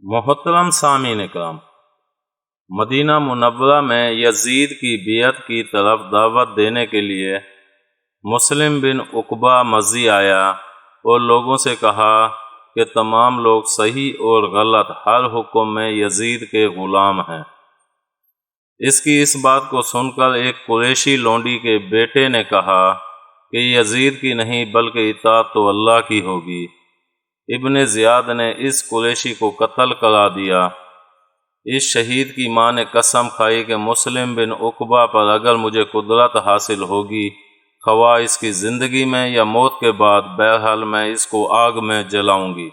محترم سامعین اکرام، مدینہ منورہ میں یزید کی بیعت کی طرف دعوت دینے کے لیے مسلم بن عقبہ مضی آیا اور لوگوں سے کہا کہ تمام لوگ صحیح اور غلط ہر حکم میں یزید کے غلام ہیں۔ اس کی اس بات کو سن کر ایک قریشی لونڈی کے بیٹے نے کہا کہ یزید کی نہیں بلکہ اطاعت تو اللہ کی ہوگی۔ ابن زیاد نے اس قریشی کو قتل کرا دیا۔ اس شہید کی ماں نے قسم کھائی کہ مسلم بن عقبہ پر اگر مجھے قدرت حاصل ہوگی، خواہ اس کی زندگی میں یا موت کے بعد، بہرحال میں اس کو آگ میں جلاؤں گی۔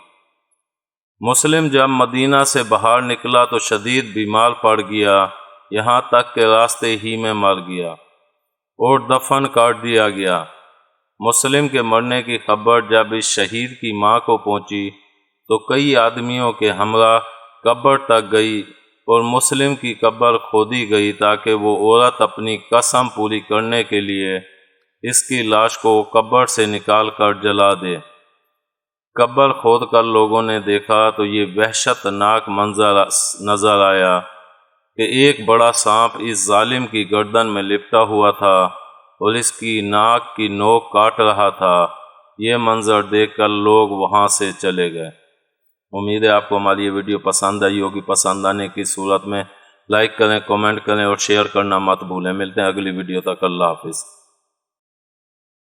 مسلم جب مدینہ سے باہر نکلا تو شدید بیمار پڑ گیا، یہاں تک کہ راستے ہی میں مر گیا اور دفن کر دیا گیا۔ مسلم کے مرنے کی خبر جب اس شہید کی ماں کو پہنچی تو کئی آدمیوں کے ہمراہ قبر تک گئی اور مسلم کی قبر کھودی گئی تاکہ وہ عورت اپنی قسم پوری کرنے کے لیے اس کی لاش کو قبر سے نکال کر جلا دے۔ قبر کھود کر لوگوں نے دیکھا تو یہ وحشت ناک منظر نظر آیا کہ ایک بڑا سانپ اس ظالم کی گردن میں لپٹا ہوا تھا اور اس کی ناک کی نوک کاٹ رہا تھا۔ یہ منظر دیکھ کر لوگ وہاں سے چلے گئے۔ امید ہے آپ کو ہماری یہ ویڈیو پسند آئی ہوگی۔ پسند آنے کی صورت میں لائک کریں، کمنٹ کریں اور شیئر کرنا مت بھولیں۔ ملتے ہیں اگلی ویڈیو تک۔ اللہ حافظ۔